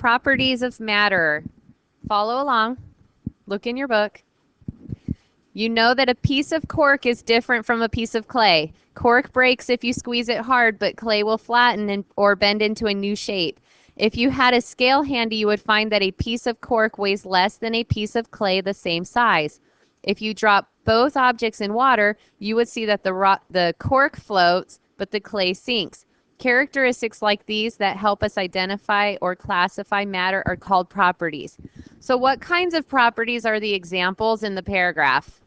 Properties of matter. Follow along. Look in your book. You know that a piece of cork is different from a piece of clay. Cork breaks if you squeeze it hard, but clay will flatten or bend into a new shape. If you had a scale handy, you would find that a piece of cork weighs less than a piece of clay the same size. If you drop both objects in water, you would see that the cork floats, but the clay sinks. Characteristics like these that help us identify or classify matter are called properties. So what kinds of properties are the examples in the paragraph?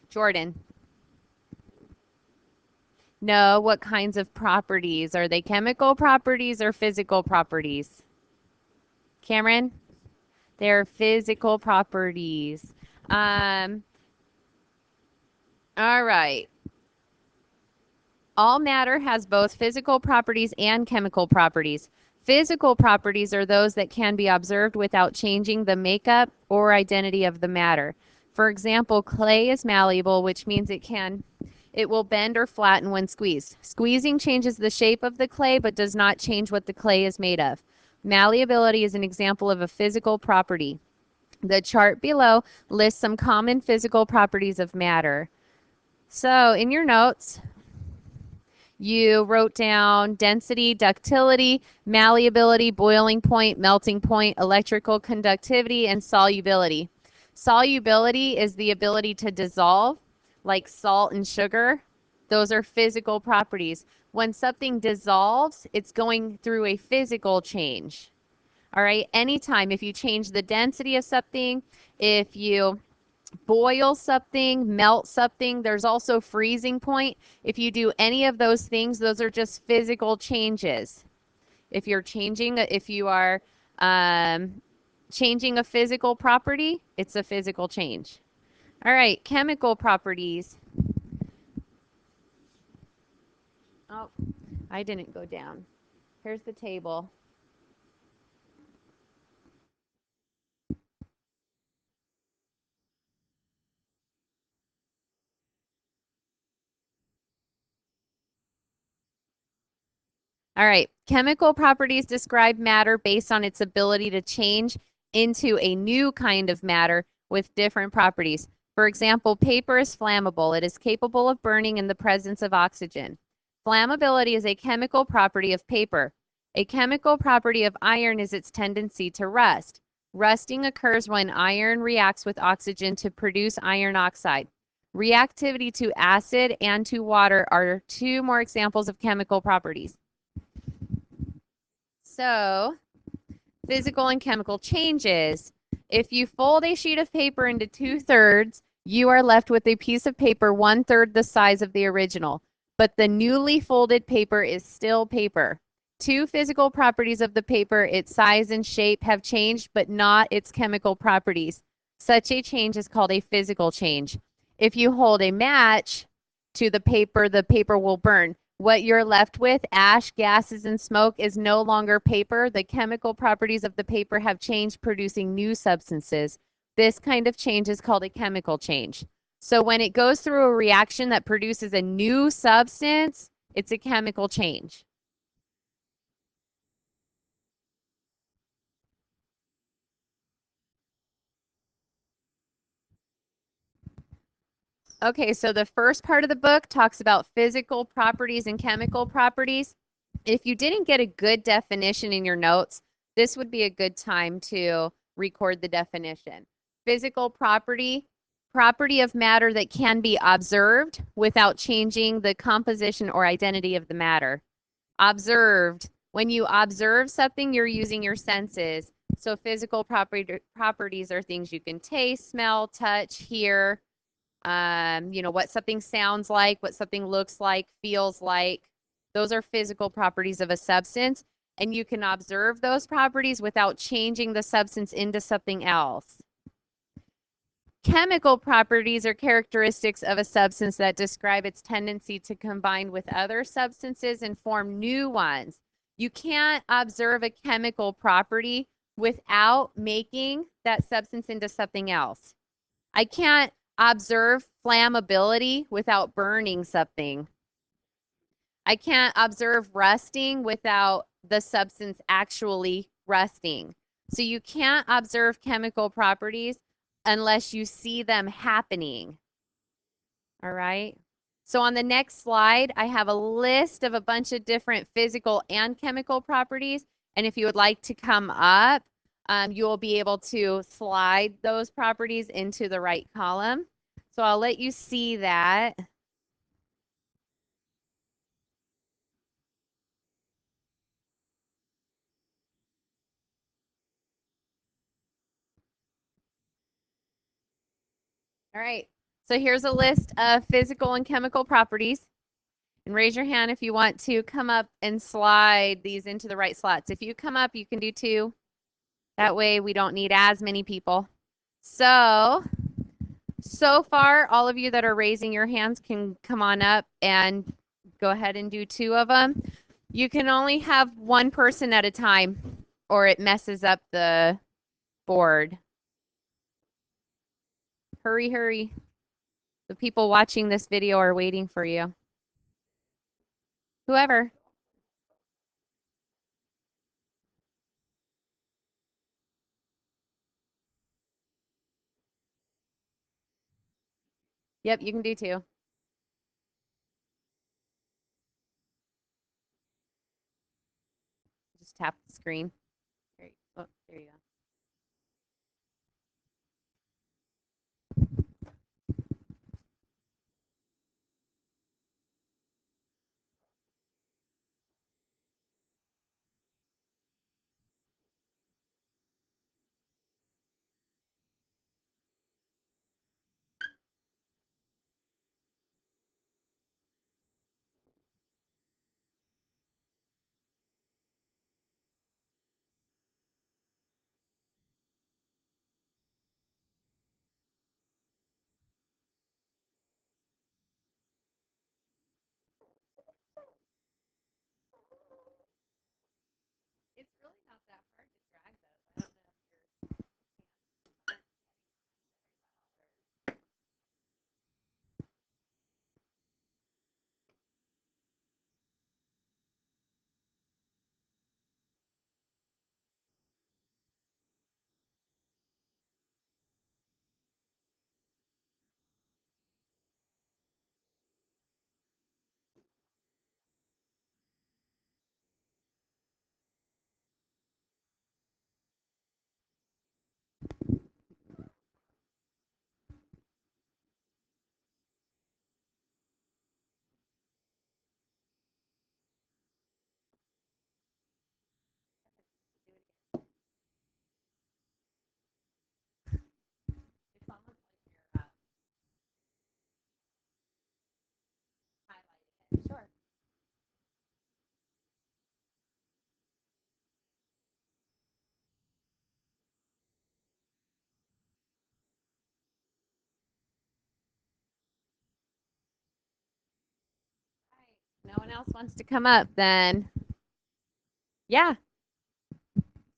Jordan. No, what kinds of properties? Are they chemical properties or physical properties? Cameron? They're physical properties. All right. All matter has both physical properties and chemical properties. Physical properties are those that can be observed without changing the makeup or identity of the matter. For example, clay is malleable, which means it will bend or flatten when squeezed. Squeezing changes the shape of the clay but does not change what the clay is made of. Malleability is an example of a physical property. The chart below lists some common physical properties of matter. So in your notes, you wrote down density, ductility, malleability, boiling point, melting point, electrical conductivity, and solubility. Solubility is the ability to dissolve, like salt and sugar. Those are physical properties. When something dissolves, it's going through a physical change. All right, anytime if you change the density of something, if you boil something, melt something, there's also freezing point. If you do any of those things, those are just physical changes. If you are changing a physical property, it's a physical change. All right, chemical properties. Oh, I didn't go down. Here's the table. All right, chemical properties describe matter based on its ability to change into a new kind of matter with different properties. For example, paper is flammable. It is capable of burning in the presence of oxygen. Flammability is a chemical property of paper. A chemical property of iron is its tendency to rust. Rusting occurs when iron reacts with oxygen to produce iron oxide. Reactivity to acid and to water are two more examples of chemical properties. So, physical and chemical changes. If you fold a sheet of paper into 2/3, you are left with a piece of paper 1/3 the size of the original, but the newly folded paper is still paper. Two physical properties of the paper, its size and shape, have changed, but not its chemical properties. Such a change is called a physical change. If you hold a match to the paper will burn. What you're left with, ash, gases, and smoke, is no longer paper. The chemical properties of the paper have changed, producing new substances. This kind of change is called a chemical change. So when it goes through a reaction that produces a new substance, it's a chemical change. Okay, so the first part of the book talks about physical properties and chemical properties. If you didn't get a good definition in your notes, this would be a good time to record the definition. Physical property, property of matter that can be observed without changing the composition or identity of the matter. Observed, when you observe something, you're using your senses. So physical properties are things you can taste, smell, touch, hear, what something sounds like, what something looks like, feels like. Those are physical properties of a substance, and you can observe those properties without changing the substance into something else. Chemical properties are characteristics of a substance that describe its tendency to combine with other substances and form new ones. You can't observe a chemical property without making that substance into something else. I can't observe flammability without burning something. I can't observe rusting without the substance actually rusting. So you can't observe chemical properties unless you see them happening. All right. So on the next slide, I have a list of a bunch of different physical and chemical properties. And if you would like to come up, you will be able to slide those properties into the right column. So I'll let you see that. All right. So here's a list of physical and chemical properties. And raise your hand if you want to come up and slide these into the right slots. If you come up, you can do two. That way we don't need as many people. So far, all of you that are raising your hands can come on up and go ahead and do two of them. You can only have one person at a time or it messes up the board. Hurry, hurry. The people watching this video are waiting for you. Whoever. Yep, you can do two. Just tap the screen. Oh, there you go. It's really not that hard to drag those. I don't know if you're. It's almost like you're highlighting it. Sure. No one else wants to come up, then yeah.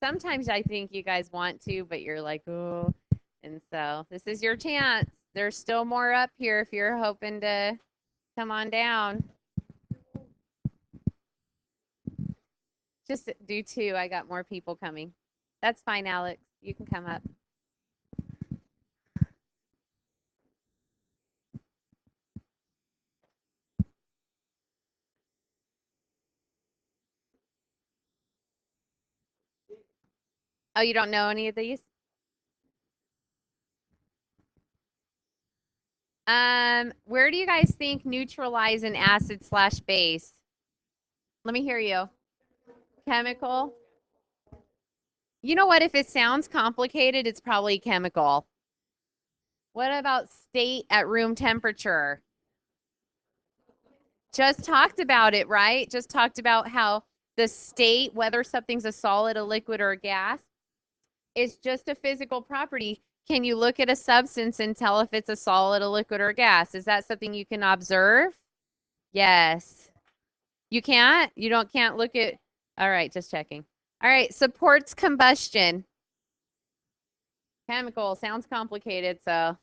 Sometimes I think you guys want to, but you're like, oh. And so this is your chance. There's still more up here if you're hoping to come on down. Just do two. I got more people coming. That's fine, Alex. You can come up. Oh, you don't know any of these? Where do you guys think neutralize an acid slash base? Let me hear you. Chemical. You know what? If it sounds complicated, it's probably chemical. What about state at room temperature? Just talked about it, right? Just talked about how the state, whether something's a solid, a liquid, or a gas, is just a physical property. Can you look at a substance and tell if it's a solid, a liquid, or a gas? Is that something you can observe? Yes. You can't? You don't can't look at. All right, just checking. All right, supports combustion. Chemical sounds complicated, so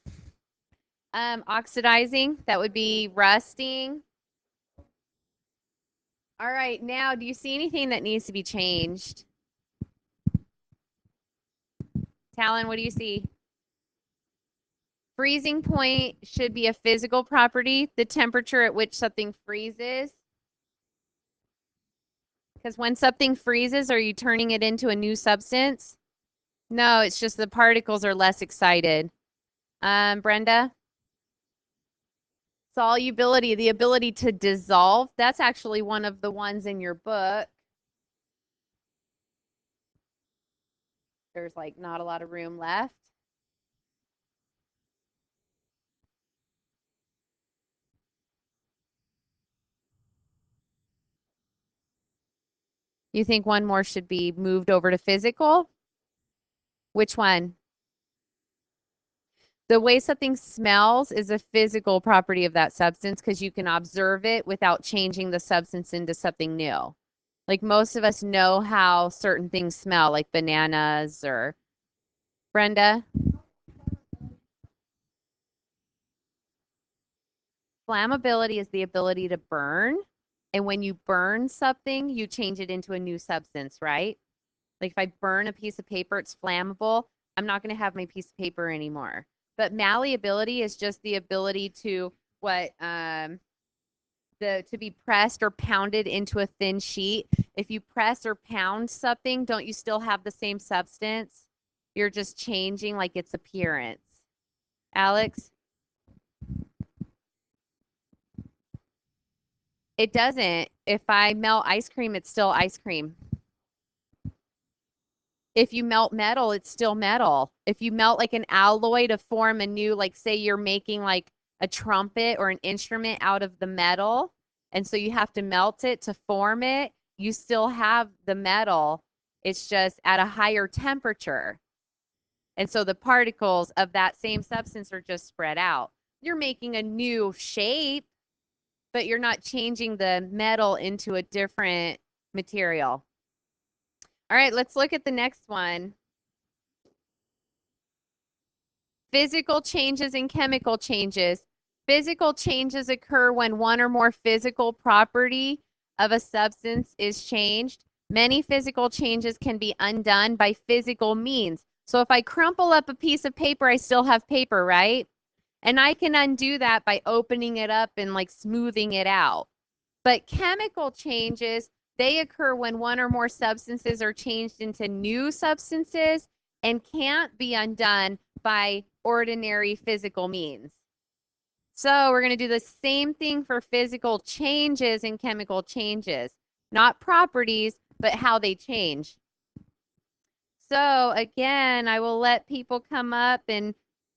oxidizing, that would be rusting. All right, now do you see anything that needs to be changed? Talon, what do you see? Freezing point should be a physical property, the temperature at which something freezes. Because when something freezes, are you turning it into a new substance? No, it's just the particles are less excited. Brenda? Solubility, the ability to dissolve. That's actually one of the ones in your book. There's like not a lot of room left. You think one more should be moved over to physical? Which one? The way something smells is a physical property of that substance because you can observe it without changing the substance into something new. Like most of us know how certain things smell, like bananas or Brenda. Flammability is the ability to burn. And when you burn something, you change it into a new substance, right? Like if I burn a piece of paper, it's flammable. I'm not going to have my piece of paper anymore. But malleability is just the ability to what to be pressed or pounded into a thin sheet. If you press or pound something, don't you still have the same substance? You're just changing like its appearance. Alex, it doesn't. If I melt ice cream, it's still ice cream. If you melt metal, it's still metal. If you melt like an alloy to form a new, like say you're making like a trumpet or an instrument out of the metal, and so you have to melt it to form it, you still have the metal. It's just at a higher temperature. And so the particles of that same substance are just spread out. You're making a new shape, but you're not changing the metal into a different material. All right, let's look at the next one. Physical changes and chemical changes. Physical changes occur when one or more physical property of a substance is changed. Many physical changes can be undone by physical means. So if I crumple up a piece of paper, I still have paper, right? And I can undo that by opening it up and like smoothing it out. But chemical changes, they occur when one or more substances are changed into new substances and can't be undone by ordinary physical means. So we're going to do the same thing for physical changes and chemical changes, not properties, but how they change. So again, I will let people come up and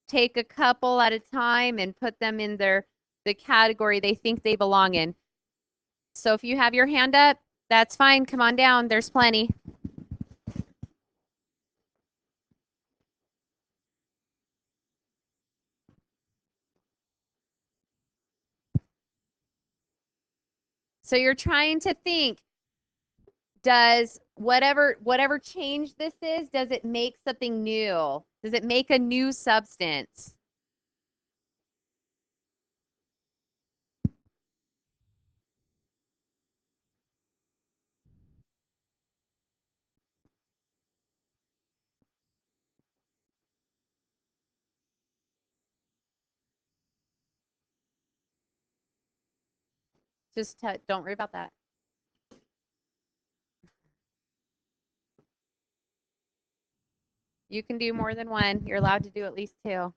take a couple at a time and put them in the category they think they belong in. So if you have your hand up, that's fine. Come on down. There's plenty. So you're trying to think, does whatever change this is, does it make something new? Does it make a new substance? Just don't worry about that. You can do more than one. You're allowed to do at least two.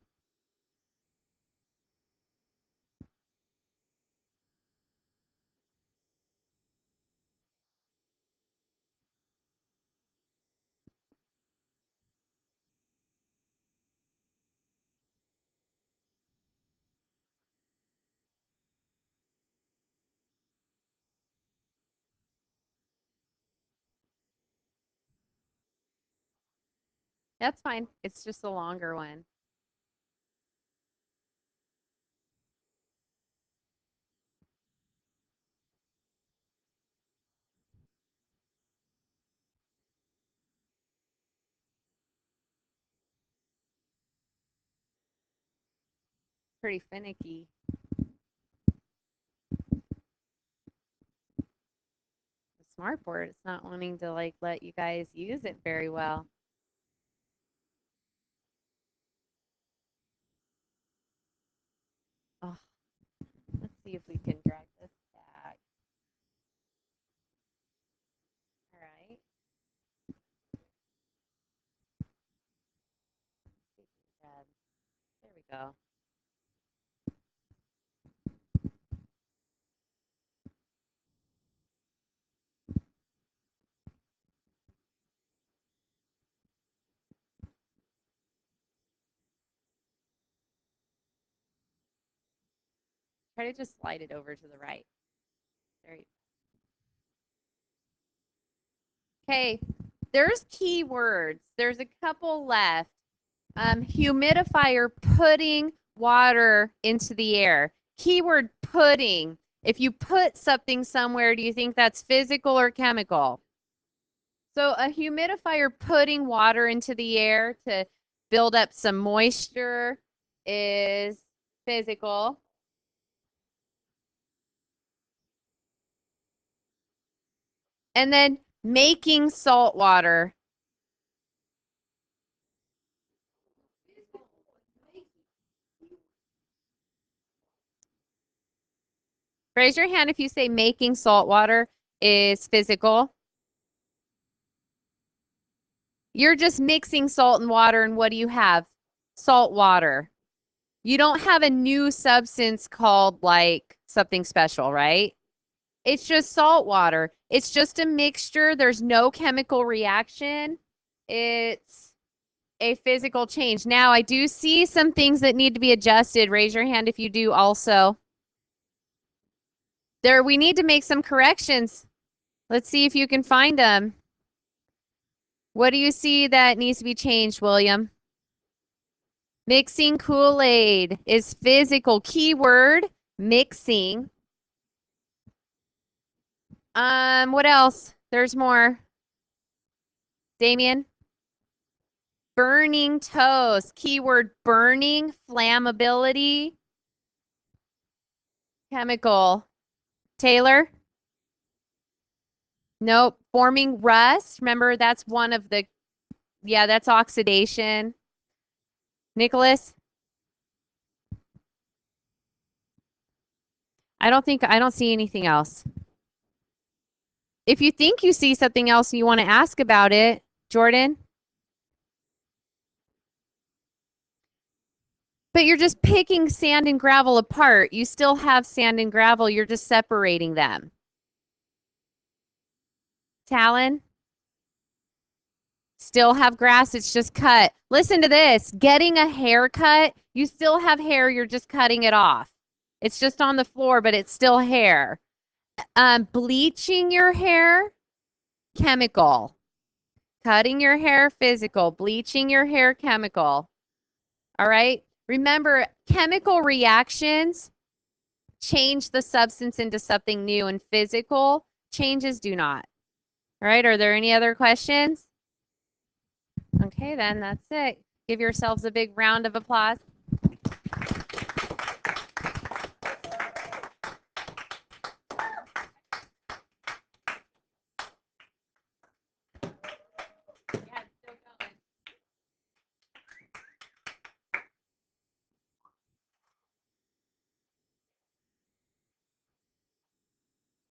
That's fine. It's just a longer one. Pretty finicky. smartboard. It's not wanting to like let you guys use it very well. Oh, let's see if we can drag this back. All right. There we go. Try to just slide it over to the right. There you go. Okay, there's keywords. There's a couple left. Humidifier, putting water into the air. Keyword putting. If you put something somewhere, do you think that's physical or chemical? So a humidifier putting water into the air to build up some moisture is physical. And then making salt water. Raise your hand if you say making salt water is physical. You're just mixing salt and water, and what do you have? Salt water. You don't have a new substance called like something special, right? It's just salt water. It's just a mixture. There's no chemical reaction. It's a physical change. Now, I do see some things that need to be adjusted. Raise your hand if you do also. There, we need to make some corrections. Let's see if you can find them. What do you see that needs to be changed, William? Mixing Kool-Aid is physical. Keyword, mixing. What else? There's more. Damien? Burning toast. Keyword, burning, flammability, chemical. Taylor? Nope. Forming rust. Remember, that's one of the, yeah, that's oxidation. Nicholas? I don't see anything else. If you think you see something else and you want to ask about it, Jordan? But you're just picking sand and gravel apart. You still have sand and gravel. You're just separating them. Talon? Still have grass. It's just cut. Listen to this. Getting a haircut. You still have hair. You're just cutting it off. It's just on the floor, but it's still hair. Bleaching your hair. Chemical. Cutting your hair. Physical. Bleaching your hair. Chemical. All right. Remember, chemical reactions change the substance into something new, and physical changes do not. All right. Are there any other questions? Okay, then that's it. Give yourselves a big round of applause.